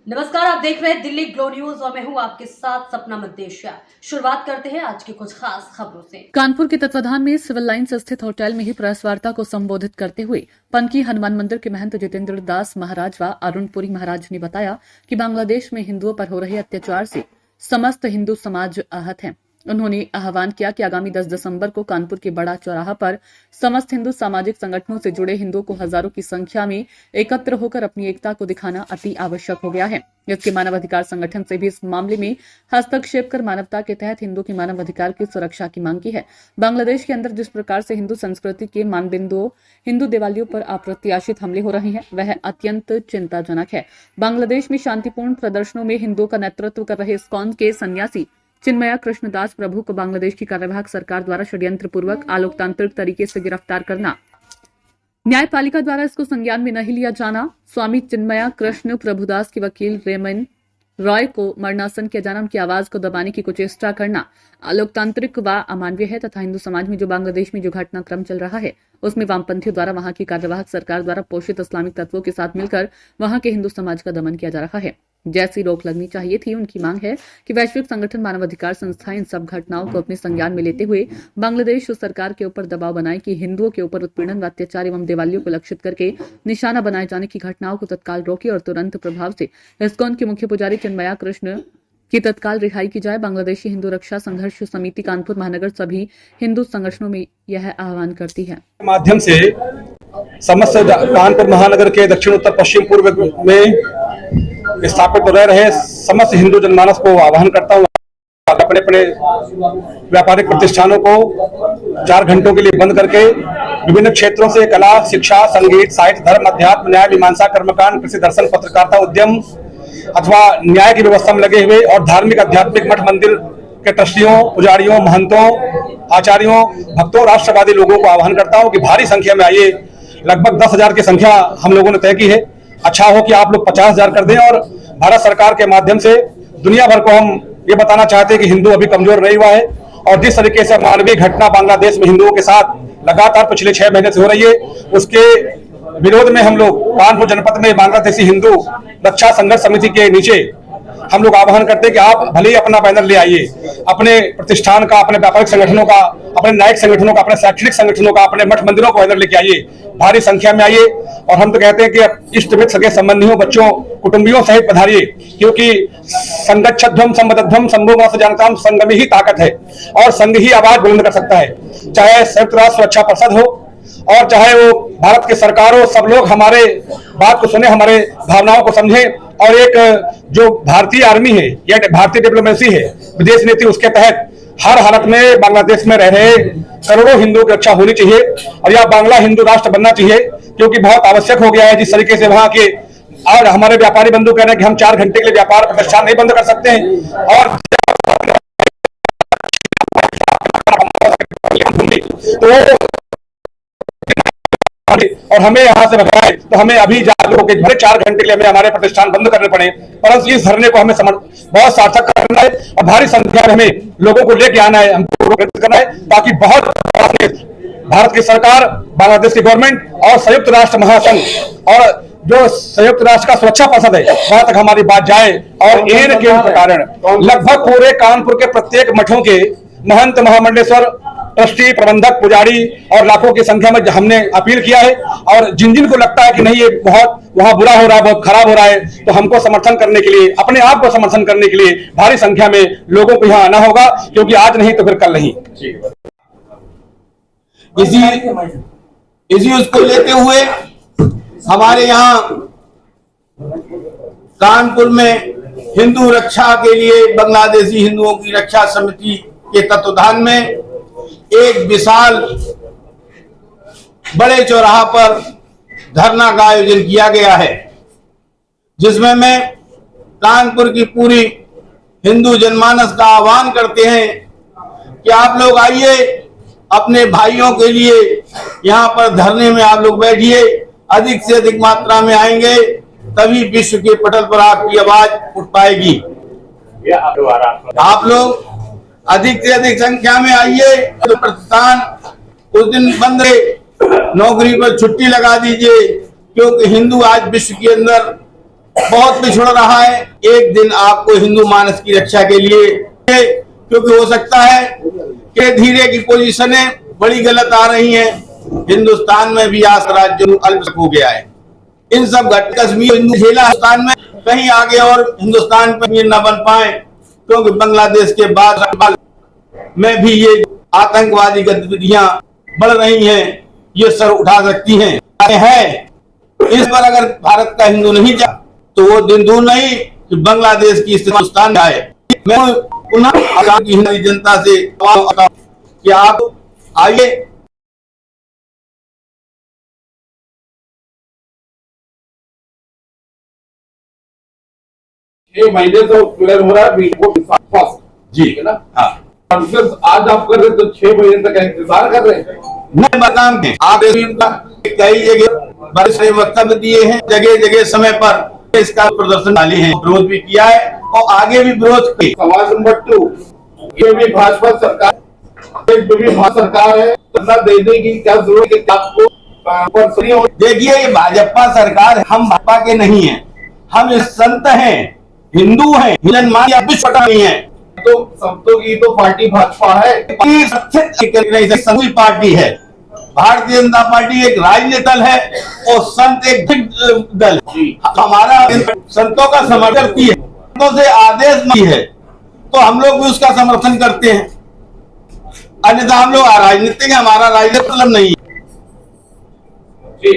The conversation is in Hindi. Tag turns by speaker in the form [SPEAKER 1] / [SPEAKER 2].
[SPEAKER 1] नमस्कार, आप देख रहे हैं दिल्ली ग्लो न्यूज और मैं हूं आपके साथ सपना मद्देशिया। शुरुआत करते हैं आज की कुछ खास खबरों से।
[SPEAKER 2] कानपुर के तत्वाधान में सिविल लाइन्स स्थित होटल में ही प्रेस वार्ता को संबोधित करते हुए पनकी हनुमान मंदिर के महंत जितेंद्र दास महाराज व अरुणपुरी महाराज ने बताया कि बांग्लादेश में हिंदुओं पर हो रहे अत्याचार से समस्त हिंदू समाज आहत है। उन्होंने आह्वान किया कि आगामी 10 दिसंबर को कानपुर के बड़ा चौराहा पर समस्त हिंदू सामाजिक संगठनों से जुड़े हिंदुओं को हजारों की संख्या में एकत्र होकर अपनी एकता को दिखाना अति आवश्यक हो गया है। इसके मानवाधिकार संगठन से भी इस मामले में हस्तक्षेप कर मानवता के तहत हिंदू की मानवाधिकार की सुरक्षा की मांग की है। बांग्लादेश के अंदर जिस प्रकार से हिंदू संस्कृति के मानबिंदुओं हिंदू देवालयों पर अप्रत्याशित हमले हो रहे हैं वह अत्यंत चिंताजनक है। बांग्लादेश में शांतिपूर्ण प्रदर्शनों में हिंदुओं का नेतृत्व कर रहे इस्कॉन के सन्यासी चिन्मया कृष्णदास प्रभु को बांग्लादेश की कार्यवाहक सरकार द्वारा षड्यंत्र पूर्वक अलोकतांत्रिक तरीके से गिरफ्तार करना, न्यायपालिका द्वारा इसको संज्ञान में नहीं लिया जाना, स्वामी चिन्मया कृष्ण प्रभुदास के वकील रेमन रॉय को मरणासन किया जाना, उनकी आवाज को दबाने की कुचेष्टा करना अलोकतांत्रिक व अमानवीय है तथा हिंदू समाज में जो बांग्लादेश में जो घटनाक्रम चल रहा है उसमें वामपंथियों द्वारा वहां की कार्यवाहक सरकार द्वारा पोषित इस्लामिक तत्वों के साथ मिलकर वहां के हिंदू समाज का दमन किया जा रहा है। जैसी रोक लगनी चाहिए थी। उनकी मांग है कि वैश्विक संगठन मानवाधिकार संस्थाएं इन सब घटनाओं को अपने संज्ञान में लेते हुए बांग्लादेश सरकार के ऊपर दबाव बनाए कि हिंदुओं के ऊपर उत्पीड़न व अत्याचार एवं दिवालियों को लक्षित करके निशाना बनाए जाने की घटनाओं को तत्काल रोके और तुरंत प्रभाव से इस्कॉन के मुख्य पुजारी चिन्मया कृष्ण की तत्काल रिहाई की जाए। बांग्लादेशी हिंदू रक्षा संघर्ष समिति कानपुर महानगर सभी हिंदू संगठनों में यह आह्वान करती है।
[SPEAKER 3] माध्यम से समस्त कानपुर महानगर के दक्षिण उत्तर पश्चिम पूर्व में स्थापित रह रहे समस्त हिंदू जनमानस को आह्वान करता हूँ अपने अपने व्यापारिक प्रतिष्ठानों को 4 घंटों के लिए बंद करके विभिन्न क्षेत्रों से कला, शिक्षा, संगीत, साहित्य, धर्म, अध्यात्म, न्याय, मीमांसा, कर्मकांड, कृषि, दर्शन, पत्रकारिता, उद्यम अथवा न्याय की व्यवस्था में लगे हुए और धार्मिक आध्यात्मिक मठ मंदिर के ट्रस्टियों, पुजारियों, महंतों, आचार्यों, भक्तों, राष्ट्रवादी लोगों को आह्वान करता हूं कि भारी संख्या में आइए। लगभग 10,000 की संख्या हम लोगों ने तय की है। अच्छा हो कि आप लोग 50,000 कर दें और भारत सरकार के माध्यम से दुनिया भर को हम ये बताना चाहते हैं कि हिंदू अभी कमजोर नहीं हुआ है और जिस तरीके से मानवीय घटना बांग्लादेश में हिंदुओं के साथ लगातार पिछले 6 महीने से हो रही है उसके विरोध में हम लोग कानपुर जनपद में बांग्लादेशी हिंदू रक्षा संघर्ष समिति के नीचे हम लोग आह्वान करते हैं कि आप भले ही अपना बैनर ले आइए, अपने प्रतिष्ठान का, अपने व्यापारिक संगठनों का, अपने न्यायिक संगठनों का, अपने शैक्षणिक संगठनों का, अपने मठ मंदिरों को बैनर लेके आइए, भारी संख्या में आइए। और हम तो कहते हैं कि इष्ट मित्र, सगे संबंधियों, बच्चों, कुटुंबियों सहित पधारिए, क्योंकि संगच्छध्वम संबद्धध्वम संभोगास जानताम, संग में ही ताकत है और संग ही आवाज बुलंद कर सकता है। चाहे संयुक्त राष्ट्र सुरक्षा परिषद हो और चाहे वो भारत की सरकार हो, सब लोग हमारे बात को सुने, हमारे भावनाओं को समझे और एक जो भारतीय आर्मी है या भारतीय डिप्लोमेसी है, विदेश नीति, उसके तहत हर हालत में बांग्लादेश में रह रहे करोड़ों हिंदुओं की रक्षा होनी चाहिए और यह बांग्ला हिंदू राष्ट्र बनना चाहिए, क्योंकि बहुत आवश्यक हो गया है। जिस तरीके से वहां के और हमारे व्यापारी बंधु कह रहे हैं कि हम 4 घंटे के लिए व्यापार प्रतिष्ठान नहीं बंद कर सकते हैं और हमें यहाँ से भगाए तो हमें अभी जाकर भले 4 घंटे के लिए हमें हमारे प्रतिष्ठान बंद करने पड़े, परंतु इस धरने को हमें बहुत सार्थक करना है और भारी संख्या में हमें लोगों को लेके आना है, हमको करना है, ताकि बहुत भारत की सरकार, बांग्लादेश की गवर्नमेंट और संयुक्त राष्ट्र महासंघ और जो संयुक्त राष्ट्र का सुरक्षा परिषद है वहां तक हमारी बात जाए। और इन के कारण लगभग पूरे कानपुर के प्रत्येक मठों के महंत, महामंडलेश्वर, ट्रस्टी, प्रबंधक, पुजारी और लाखों की संख्या में हमने अपील किया है और जिन जिन को लगता है कि नहीं ये बहुत वहां बुरा हो रहा है, बहुत खराब हो रहा है, तो हमको समर्थन करने के लिए, अपने आप को समर्थन करने के लिए भारी संख्या में लोगों को यहाँ आना होगा, क्योंकि आज नहीं तो फिर कल नहीं।
[SPEAKER 4] इसी उसको लेते हुए हमारे यहाँ कानपुर में हिंदू रक्षा के लिए बांग्लादेशी हिंदुओं की रक्षा समिति के तत्वाधान में एक विशाल बड़े चौराहा पर धरना का आयोजन किया गया है, जिसमें मैं कानपुर की पूरी हिंदू जनमानस का आह्वान करते हैं कि आप लोग आइए, अपने भाइयों के लिए यहाँ पर धरने में आप लोग बैठिए। अधिक से अधिक मात्रा में आएंगे तभी विश्व के पटल पर आपकी आवाज उठ पाएगी। आप लोग अधिक से अधिक संख्या में आइए। तो प्रतिष्ठान उस दिन बंद रहे, नौकरी पर छुट्टी लगा दीजिए, क्योंकि हिंदू आज विश्व के अंदर बहुत पिछड़ रहा है। एक दिन आपको हिंदू मानस की रक्षा के लिए, क्योंकि हो सकता है कि धीरे की पोजीशनें बड़ी गलत आ रही हैं, हिंदुस्तान में भी आज राज्य अल्पसंख्यक हो गया है। इन सब कश्मीर हिंदू झेला हिंदुस्तान में कहीं आगे और हिंदुस्तान पर न बन पाए, क्योंकि बांग्लादेश के बाद में भी ये आतंकवादी गतिविधियां बढ़ रही हैं, ये सर उठा सकती हैं। इस पर अगर भारत का हिंदू नहीं जा तो वो दिन दूर नहीं कि बांग्लादेश की स्थिति हिंदुस्तान में आए। मैं पुनः आसाम की हिंदू जनता से कि आप आइए,
[SPEAKER 5] 6 महीने से क्लियर हो रहा है
[SPEAKER 4] जी
[SPEAKER 5] है ना।
[SPEAKER 4] हाँ,
[SPEAKER 5] आज आप कर रहे तो 6 महीने तक इंतजार कर रहे हैं।
[SPEAKER 4] मैं बताऊं कि आप कई जगह बड़े से वक्तव्य दिए हैं, जगह जगह समय पर इसका प्रदर्शन डाले हैं, विरोध भी किया है और आगे भी विरोध किया।
[SPEAKER 5] सवाल नंबर 2, ये भी भाजपा सरकार है, धरना देने की क्या जरूरत है? आपको
[SPEAKER 4] देखिए, ये भाजपा सरकार है, हम भाजपा के नहीं हैं, हम संत हैं, हिंदू हैं, नहीं है।
[SPEAKER 5] तो संतों की तो पार्टी भाजपा है,
[SPEAKER 4] सभी पार्टी है। भारतीय जनता पार्टी एक राजनीतिक दल है और संत एक दल है। हमारा संतों का समर्थन की है, संतों से आदेश नहीं है तो हम लोग भी उसका समर्थन करते हैं, अन्यथा हम लोग राजनीतिक है, हमारा राजनीतिक मतलब नहीं है।
[SPEAKER 5] जी।